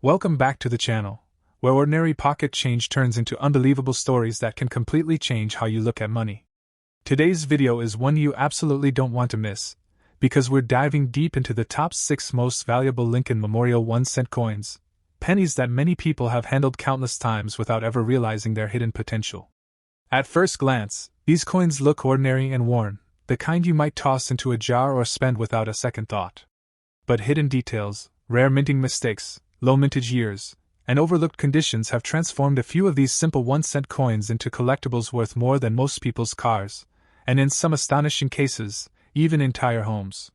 Welcome back to the channel, where ordinary pocket change turns into unbelievable stories that can completely change how you look at money. Today's video is one you absolutely don't want to miss, because we're diving deep into the top 6 most valuable Lincoln Memorial 1-cent coins, pennies that many people have handled countless times without ever realizing their hidden potential. At first glance, these coins look ordinary and worn, the kind you might toss into a jar or spend without a second thought. But hidden details, rare minting mistakes, low mintage years, and overlooked conditions have transformed a few of these simple 1-cent coins into collectibles worth more than most people's cars, and in some astonishing cases, even entire homes.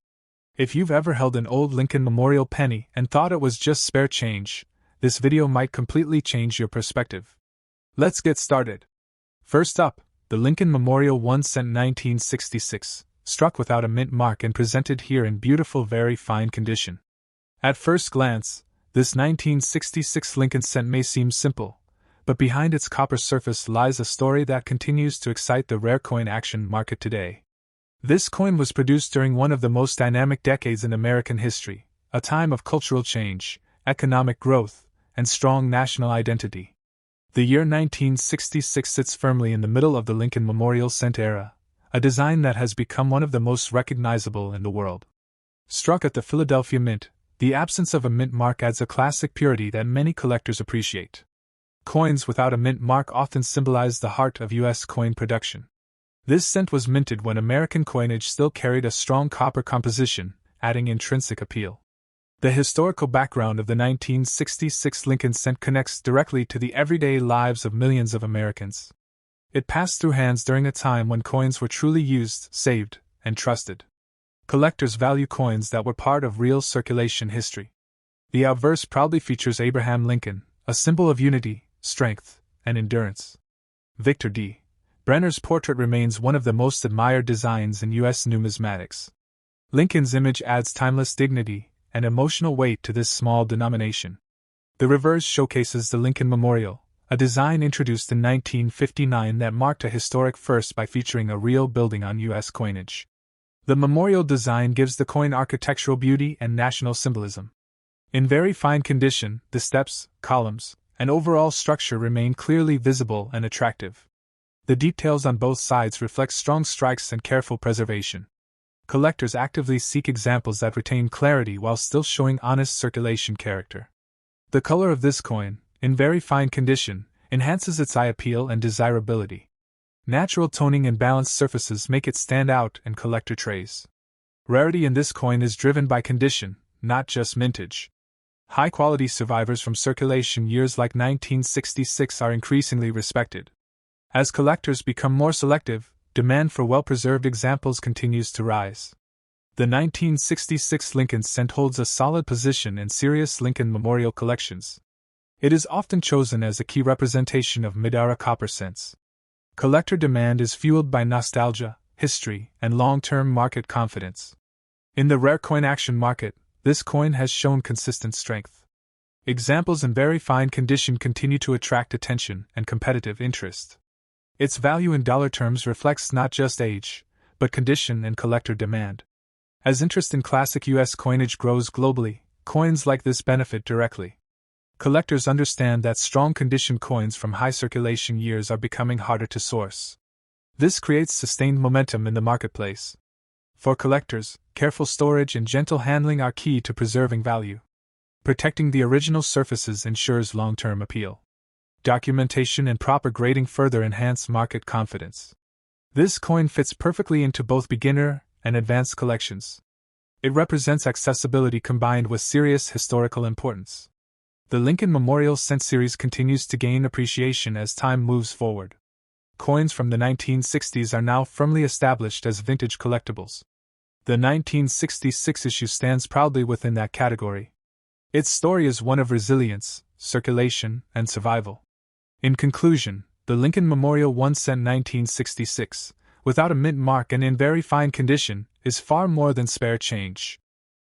If you've ever held an old Lincoln Memorial penny and thought it was just spare change, this video might completely change your perspective. Let's get started. First up, the Lincoln Memorial 1-cent 1966, struck without a mint mark and presented here in beautiful, very fine condition. At first glance, this 1966 Lincoln cent may seem simple, but behind its copper surface lies a story that continues to excite the rare coin action market today. This coin was produced during one of the most dynamic decades in American history, a time of cultural change, economic growth, and strong national identity. The year 1966 sits firmly in the middle of the Lincoln Memorial cent era, a design that has become one of the most recognizable in the world. Struck at the Philadelphia Mint, the absence of a mint mark adds a classic purity that many collectors appreciate. Coins without a mint mark often symbolize the heart of U.S. coin production. This cent was minted when American coinage still carried a strong copper composition, adding intrinsic appeal. The historical background of the 1966 Lincoln cent connects directly to the everyday lives of millions of Americans. It passed through hands during a time when coins were truly used, saved, and trusted. Collectors value coins that were part of real circulation history. The obverse proudly features Abraham Lincoln, a symbol of unity, strength, and endurance. Victor D. Brenner's portrait remains one of the most admired designs in U.S. numismatics. Lincoln's image adds timeless dignity and emotional weight to this small denomination. The reverse showcases the Lincoln Memorial, a design introduced in 1959 that marked a historic first by featuring a real building on U.S. coinage. The memorial design gives the coin architectural beauty and national symbolism. In very fine condition, the steps, columns, and overall structure remain clearly visible and attractive. The details on both sides reflect strong strikes and careful preservation. Collectors actively seek examples that retain clarity while still showing honest circulation character. The color of this coin, in very fine condition, enhances its eye appeal and desirability. Natural toning and balanced surfaces make it stand out in collector trays. Rarity in this coin is driven by condition, not just mintage. High-quality survivors from circulation years like 1966 are increasingly respected. As collectors become more selective, demand for well-preserved examples continues to rise. The 1966 Lincoln cent holds a solid position in serious Lincoln Memorial collections. It is often chosen as a key representation of mid-era copper cents. Collector demand is fueled by nostalgia, history, and long-term market confidence. In the rare coin action market, this coin has shown consistent strength. Examples in very fine condition continue to attract attention and competitive interest. Its value in dollar terms reflects not just age, but condition and collector demand. As interest in classic U.S. coinage grows globally, coins like this benefit directly. Collectors understand that strong condition coins from high circulation years are becoming harder to source. This creates sustained momentum in the marketplace. For collectors, careful storage and gentle handling are key to preserving value. Protecting the original surfaces ensures long-term appeal. Documentation and proper grading further enhance market confidence. This coin fits perfectly into both beginner and advanced collections. It represents accessibility combined with serious historical importance. The Lincoln Memorial cent series continues to gain appreciation as time moves forward. Coins from the 1960s are now firmly established as vintage collectibles. The 1966 issue stands proudly within that category. Its story is one of resilience, circulation, and survival. In conclusion, the Lincoln Memorial 1-cent 1966, without a mint mark and in very fine condition, is far more than spare change.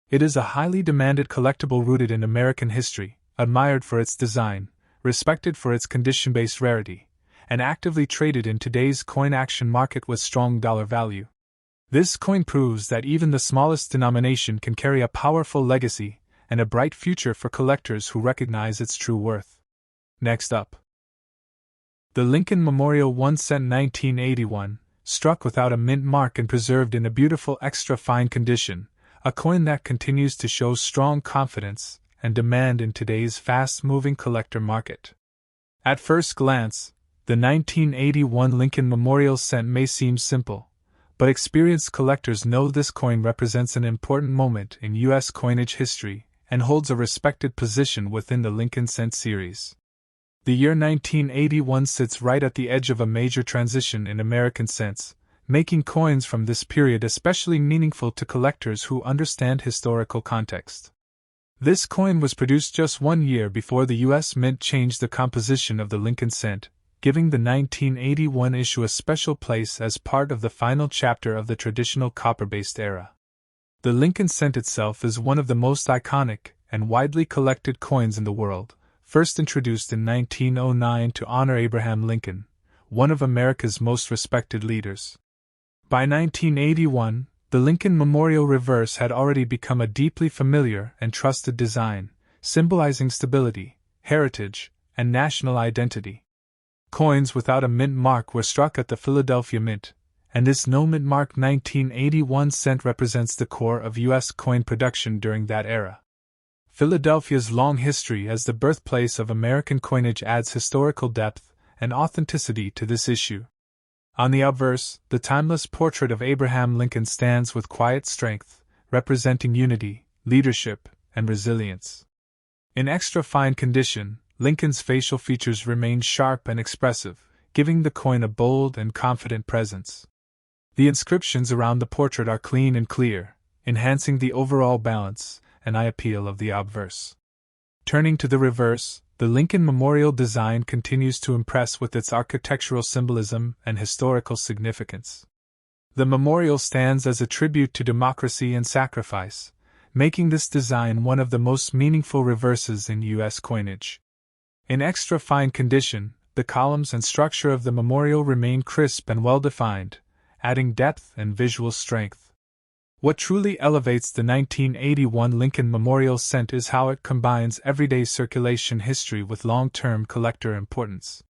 It is a highly demanded collectible rooted in American history, admired for its design, respected for its condition-based rarity, and actively traded in today's coin action market with strong dollar value. This coin proves that even the smallest denomination can carry a powerful legacy and a bright future for collectors who recognize its true worth. Next up, the Lincoln Memorial 1 cent 1981, struck without a mint mark and preserved in a beautiful extra fine condition, a coin that continues to show strong confidence and demand in today's fast-moving collector market. At first glance, the 1981 Lincoln Memorial cent may seem simple, but experienced collectors know this coin represents an important moment in U.S. coinage history and holds a respected position within the Lincoln cent series. The year 1981 sits right at the edge of a major transition in American cents, making coins from this period especially meaningful to collectors who understand historical context. This coin was produced just 1 year before the U.S. Mint changed the composition of the Lincoln cent, giving the 1981 issue a special place as part of the final chapter of the traditional copper-based era. The Lincoln cent itself is one of the most iconic and widely collected coins in the world, first introduced in 1909 to honor Abraham Lincoln, one of America's most respected leaders. By 1981, the Lincoln Memorial reverse had already become a deeply familiar and trusted design, symbolizing stability, heritage, and national identity. Coins without a mint mark were struck at the Philadelphia Mint, and this no mint mark 1981 cent represents the core of U.S. coin production during that era. Philadelphia's long history as the birthplace of American coinage adds historical depth and authenticity to this issue. On the obverse, the timeless portrait of Abraham Lincoln stands with quiet strength, representing unity, leadership, and resilience. In extra fine condition, Lincoln's facial features remain sharp and expressive, giving the coin a bold and confident presence. The inscriptions around the portrait are clean and clear, enhancing the overall balance and eye appeal of the obverse. Turning to the reverse, the Lincoln Memorial design continues to impress with its architectural symbolism and historical significance. The memorial stands as a tribute to democracy and sacrifice, making this design one of the most meaningful reverses in U.S. coinage. In extra fine condition, the columns and structure of the memorial remain crisp and well-defined, adding depth and visual strength. What truly elevates the 1981 Lincoln Memorial cent is how it combines everyday circulation history with long-term collector importance.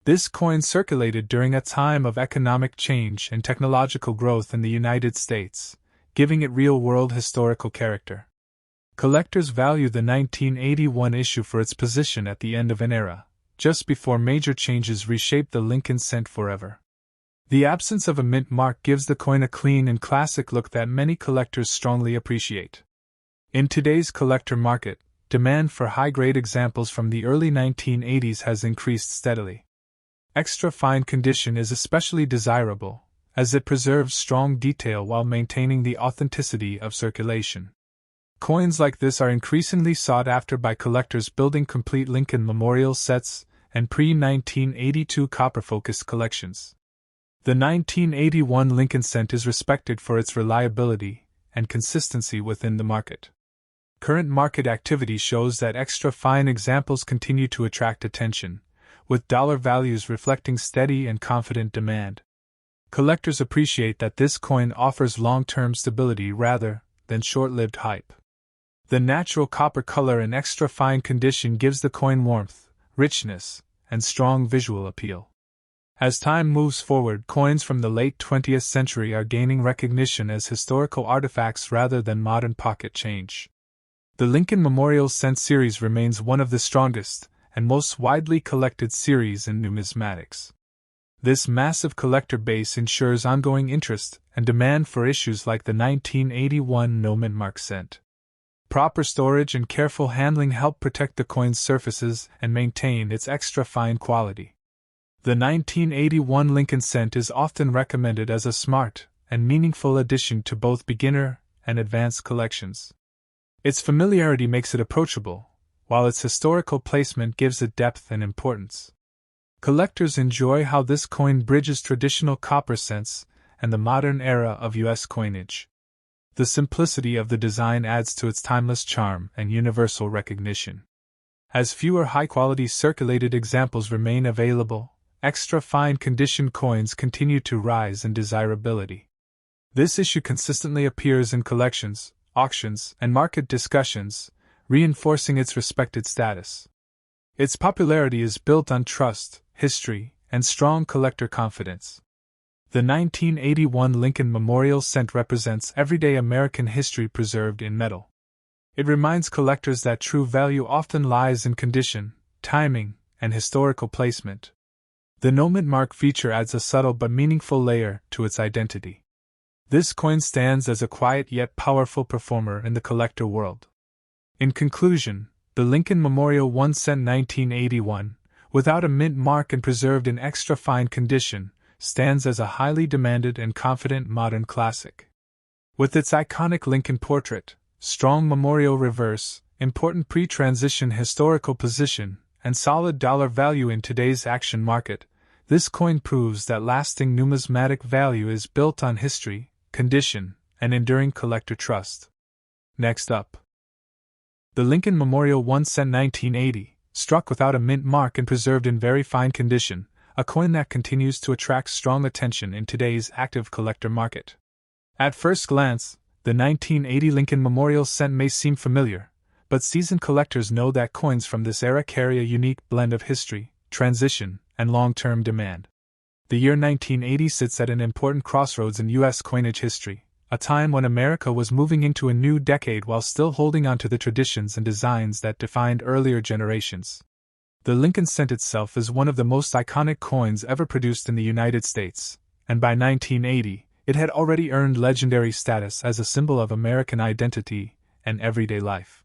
This coin circulated during a time of economic change and technological growth in the United States, giving it real-world historical character. Collectors value the 1981 issue for its position at the end of an era, just before major changes reshaped the Lincoln cent forever. The absence of a mint mark gives the coin a clean and classic look that many collectors strongly appreciate. In today's collector market, demand for high-grade examples from the early 1980s has increased steadily. Extra fine condition is especially desirable, as it preserves strong detail while maintaining the authenticity of circulation. Coins like this are increasingly sought after by collectors building complete Lincoln Memorial sets and pre-1982 copper-focused collections. The 1981 Lincoln cent is respected for its reliability and consistency within the market. Current market activity shows that extra fine examples continue to attract attention, with dollar values reflecting steady and confident demand. Collectors appreciate that this coin offers long-term stability rather than short-lived hype. The natural copper color in extra fine condition gives the coin warmth, richness, and strong visual appeal. As time moves forward, coins from the late 20th century are gaining recognition as historical artifacts rather than modern pocket change. The Lincoln Memorial cent series remains one of the strongest and most widely collected series in numismatics. This massive collector base ensures ongoing interest and demand for issues like the 1981 no mint mark cent. Proper storage and careful handling help protect the coin's surfaces and maintain its extra fine quality. The 1981 Lincoln cent is often recommended as a smart and meaningful addition to both beginner and advanced collections. Its familiarity makes it approachable, while its historical placement gives it depth and importance. Collectors enjoy how this coin bridges traditional copper cents and the modern era of U.S. coinage. The simplicity of the design adds to its timeless charm and universal recognition. As fewer high-quality circulated examples remain available, extra fine condition coins continue to rise in desirability. This issue consistently appears in collections, auctions, and market discussions, reinforcing its respected status. Its popularity is built on trust, history, and strong collector confidence. The 1981 Lincoln Memorial Cent represents everyday American history preserved in metal. It reminds collectors that true value often lies in condition, timing, and historical placement. The no mint mark feature adds a subtle but meaningful layer to its identity. This coin stands as a quiet yet powerful performer in the collector world. In conclusion, the Lincoln Memorial 1 cent 1981, without a mint mark and preserved in extra fine condition, stands as a highly demanded and confident modern classic. With its iconic Lincoln portrait, strong memorial reverse, important pre-transition historical position, and solid dollar value in today's action market, this coin proves that lasting numismatic value is built on history, condition, and enduring collector trust. Next up, the Lincoln Memorial 1 cent 1980, struck without a mint mark and preserved in very fine condition, a coin that continues to attract strong attention in today's active collector market. At first glance, the 1980 Lincoln Memorial Cent may seem familiar, but seasoned collectors know that coins from this era carry a unique blend of history, transition, and long-term demand. The year 1980 sits at an important crossroads in U.S. coinage history, a time when America was moving into a new decade while still holding on to the traditions and designs that defined earlier generations. The Lincoln Cent itself is one of the most iconic coins ever produced in the United States, and by 1980, it had already earned legendary status as a symbol of American identity and everyday life.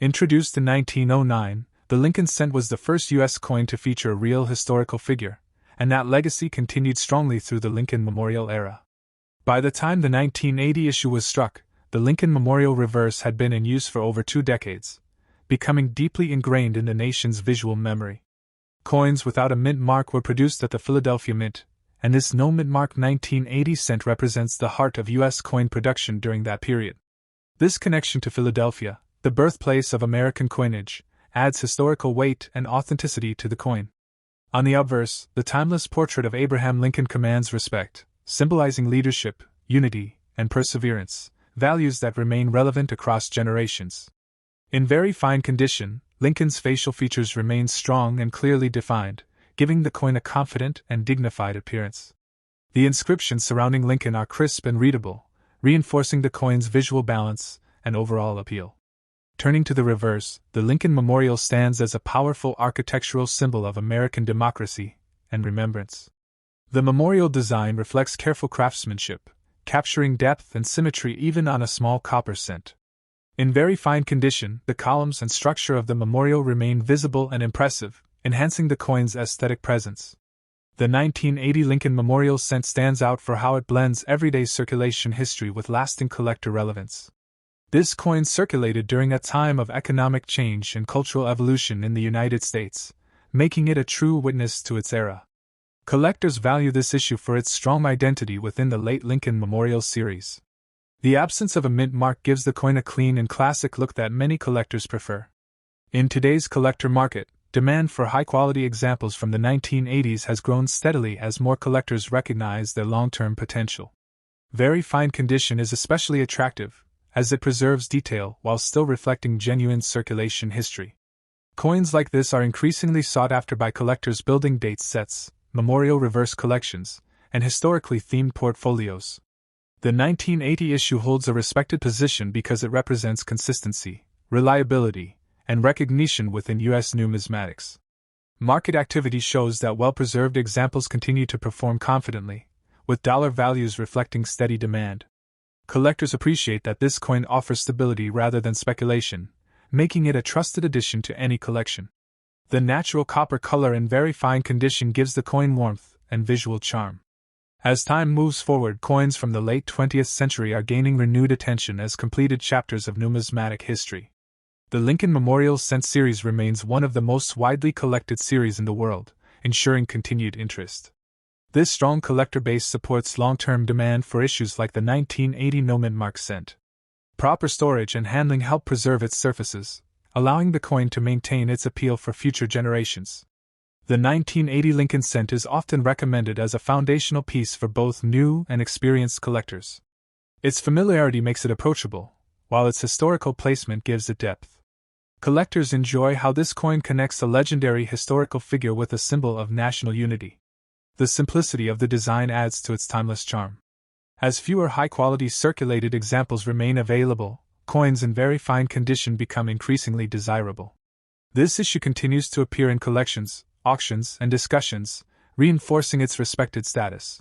Introduced in 1909, the Lincoln Cent was the first U.S. coin to feature a real historical figure, and that legacy continued strongly through the Lincoln Memorial era. By the time the 1980 issue was struck, the Lincoln Memorial reverse had been in use for over 2 decades, becoming deeply ingrained in the nation's visual memory. Coins without a mint mark were produced at the Philadelphia Mint, and this no mint mark 1980 cent represents the heart of U.S. coin production during that period. This connection to Philadelphia, the birthplace of American coinage, adds historical weight and authenticity to the coin. On the obverse, the timeless portrait of Abraham Lincoln commands respect, symbolizing leadership, unity, and perseverance, values that remain relevant across generations. In very fine condition, Lincoln's facial features remain strong and clearly defined, giving the coin a confident and dignified appearance. The inscriptions surrounding Lincoln are crisp and readable, reinforcing the coin's visual balance and overall appeal. Turning to the reverse, the Lincoln Memorial stands as a powerful architectural symbol of American democracy and remembrance. The memorial design reflects careful craftsmanship, capturing depth and symmetry even on a small copper cent. In very fine condition, the columns and structure of the memorial remain visible and impressive, enhancing the coin's aesthetic presence. The 1980 Lincoln Memorial Cent stands out for how it blends everyday circulation history with lasting collector relevance. This coin circulated during a time of economic change and cultural evolution in the United States, making it a true witness to its era. Collectors value this issue for its strong identity within the late Lincoln Memorial series. The absence of a mint mark gives the coin a clean and classic look that many collectors prefer. In today's collector market, demand for high-quality examples from the 1980s has grown steadily as more collectors recognize their long-term potential. Very fine condition is especially attractive, as it preserves detail while still reflecting genuine circulation history. Coins like this are increasingly sought after by collectors building date sets, memorial reverse collections, and historically themed portfolios. The 1980 issue holds a respected position because it represents consistency, reliability, and recognition within U.S. numismatics. Market activity shows that well-preserved examples continue to perform confidently, with dollar values reflecting steady demand. Collectors appreciate that this coin offers stability rather than speculation, making it a trusted addition to any collection. The natural copper color in very fine condition gives the coin warmth and visual charm. As time moves forward, coins from the late 20th century are gaining renewed attention as completed chapters of numismatic history. The Lincoln Memorial Cent series remains one of the most widely collected series in the world, ensuring continued interest. This strong collector base supports long-term demand for issues like the 1980 no mint mark cent. Proper storage and handling help preserve its surfaces, allowing the coin to maintain its appeal for future generations. The 1980 Lincoln Cent is often recommended as a foundational piece for both new and experienced collectors. Its familiarity makes it approachable, while its historical placement gives it depth. Collectors enjoy how this coin connects a legendary historical figure with a symbol of national unity. The simplicity of the design adds to its timeless charm. As fewer high-quality circulated examples remain available, coins in very fine condition become increasingly desirable. This issue continues to appear in collections, auctions, and discussions, reinforcing its respected status.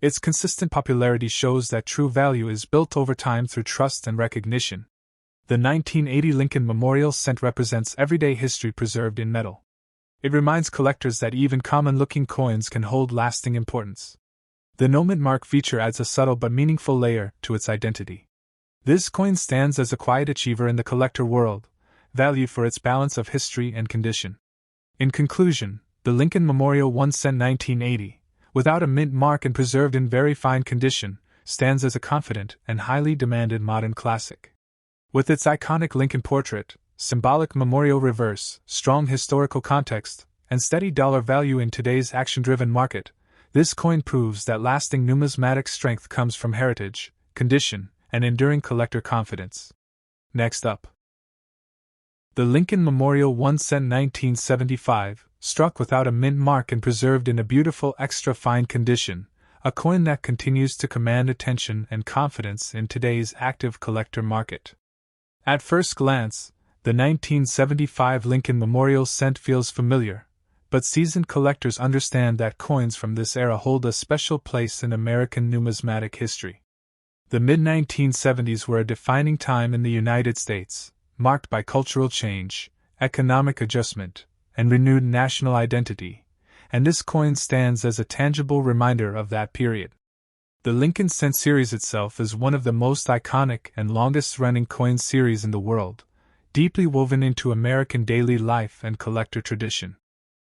Its consistent popularity shows that true value is built over time through trust and recognition. The 1980 Lincoln Memorial Cent represents everyday history preserved in metal. It reminds collectors that even common-looking coins can hold lasting importance. The no mint mark feature adds a subtle but meaningful layer to its identity. This coin stands as a quiet achiever in the collector world, valued for its balance of history and condition. In conclusion, the Lincoln Memorial 1 cent 1980, without a mint mark and preserved in very fine condition, stands as a confident and highly demanded modern classic. With its iconic Lincoln portrait, symbolic memorial reverse, strong historical context, and steady dollar value in today's action-driven market, this coin proves that lasting numismatic strength comes from heritage, condition, and enduring collector confidence. Next up, the Lincoln Memorial 1 cent 1975, struck without a mint mark and preserved in a beautiful extra fine condition, a coin that continues to command attention and confidence in today's active collector market. At first glance, the 1975 Lincoln Memorial Cent feels familiar, but seasoned collectors understand that coins from this era hold a special place in American numismatic history. The mid-1970s were a defining time in the United States, marked by cultural change, economic adjustment, and renewed national identity, and this coin stands as a tangible reminder of that period. The Lincoln Cent series itself is one of the most iconic and longest-running coin series in the world, deeply woven into American daily life and collector tradition.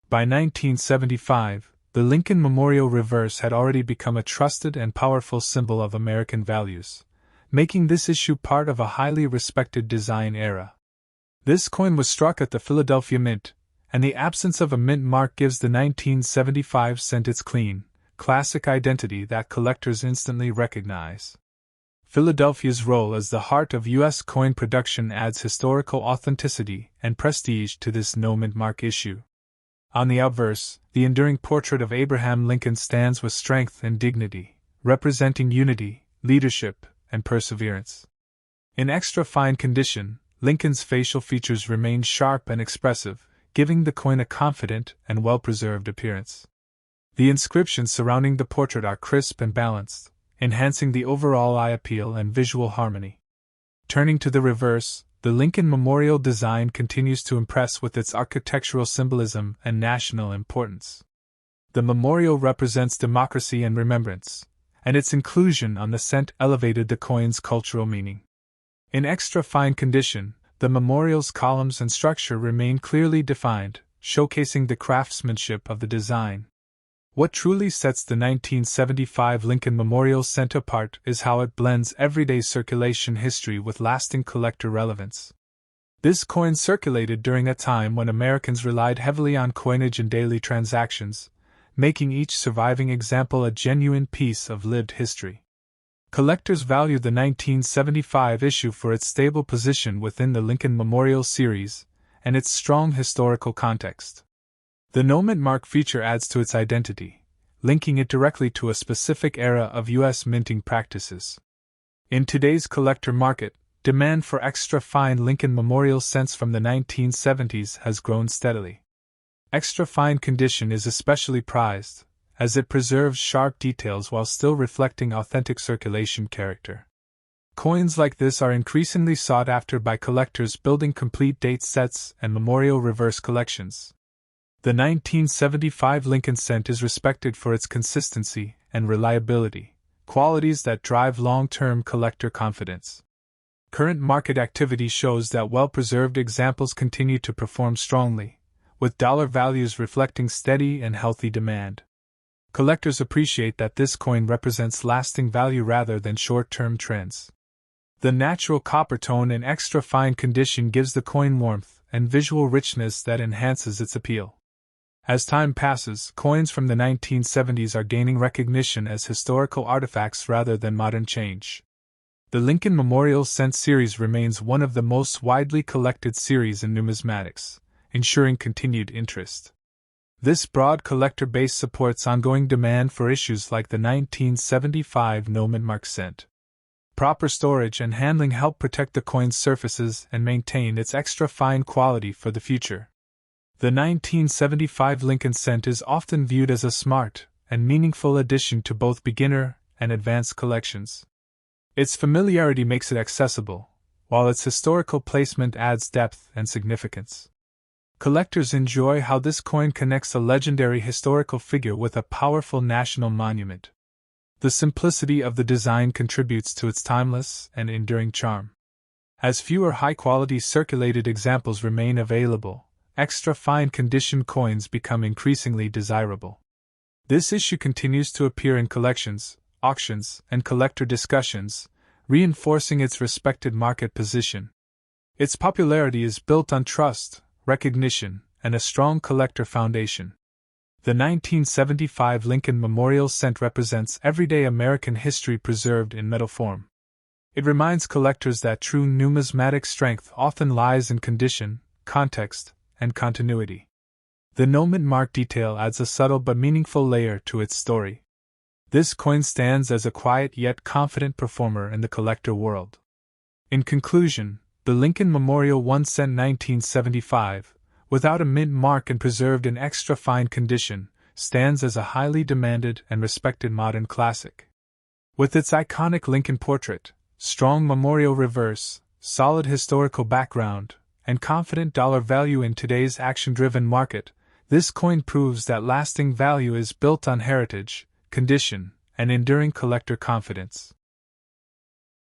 By 1975, the Lincoln Memorial Reverse had already become a trusted and powerful symbol of American values, making this issue part of a highly respected design era. This coin was struck at the Philadelphia Mint, and the absence of a mint mark gives the 1975 cent its clean, classic identity that collectors instantly recognize. Philadelphia's role as the heart of U.S. coin production adds historical authenticity and prestige to this no mint mark issue. On the obverse, the enduring portrait of Abraham Lincoln stands with strength and dignity, representing unity, leadership, and perseverance. In extra fine condition, Lincoln's facial features remain sharp and expressive, giving the coin a confident and well-preserved appearance. The inscriptions surrounding the portrait are crisp and balanced, enhancing the overall eye appeal and visual harmony. Turning to the reverse, the Lincoln Memorial design continues to impress with its architectural symbolism and national importance. The memorial represents democracy and remembrance, and its inclusion on the cent elevated the coin's cultural meaning. In extra fine condition, the memorial's columns and structure remain clearly defined, showcasing the craftsmanship of the design. What truly sets the 1975 Lincoln Memorial Cent apart is how it blends everyday circulation history with lasting collector relevance. This coin circulated during a time when Americans relied heavily on coinage in daily transactions, making each surviving example a genuine piece of lived history. Collectors value the 1975 issue for its stable position within the Lincoln Memorial series and its strong historical context. The no mint mark feature adds to its identity, linking it directly to a specific era of U.S. minting practices. In today's collector market, demand for extra fine Lincoln Memorial cents from the 1970s has grown steadily. Extra fine condition is especially prized, as it preserves sharp details while still reflecting authentic circulation character. Coins like this are increasingly sought after by collectors building complete date sets and memorial reverse collections. The 1975 Lincoln Cent is respected for its consistency and reliability, qualities that drive long-term collector confidence. Current market activity shows that well-preserved examples continue to perform strongly, with dollar values reflecting steady and healthy demand. Collectors appreciate that this coin represents lasting value rather than short-term trends. The natural copper tone and extra fine condition gives the coin warmth and visual richness that enhances its appeal. As time passes, coins from the 1970s are gaining recognition as historical artifacts rather than modern change. The Lincoln Memorial Cent series remains one of the most widely collected series in numismatics, ensuring continued interest. This broad collector base supports ongoing demand for issues like the 1975 no-mint mark cent. Proper storage and handling help protect the coin's surfaces and maintain its extra fine quality for the future. The 1975 Lincoln cent is often viewed as a smart and meaningful addition to both beginner and advanced collections. Its familiarity makes it accessible, while its historical placement adds depth and significance. Collectors enjoy how this coin connects a legendary historical figure with a powerful national monument. The simplicity of the design contributes to its timeless and enduring charm. As fewer high-quality circulated examples remain available, extra fine condition coins become increasingly desirable. This issue continues to appear in collections, auctions, and collector discussions, reinforcing its respected market position. Its popularity is built on trust, recognition, and a strong collector foundation. The 1975 Lincoln Memorial Cent represents everyday American history preserved in metal form. It reminds collectors that true numismatic strength often lies in condition, context, and continuity. The no-mint mark detail adds a subtle but meaningful layer to its story. This coin stands as a quiet yet confident performer in the collector world. In conclusion, the Lincoln Memorial 1 cent 1975, without a mint mark and preserved in extra fine condition, stands as a highly demanded and respected modern classic. With its iconic Lincoln portrait, strong memorial reverse, solid historical background, and confident dollar value in today's action-driven market, this coin proves that lasting value is built on heritage, condition, and enduring collector confidence.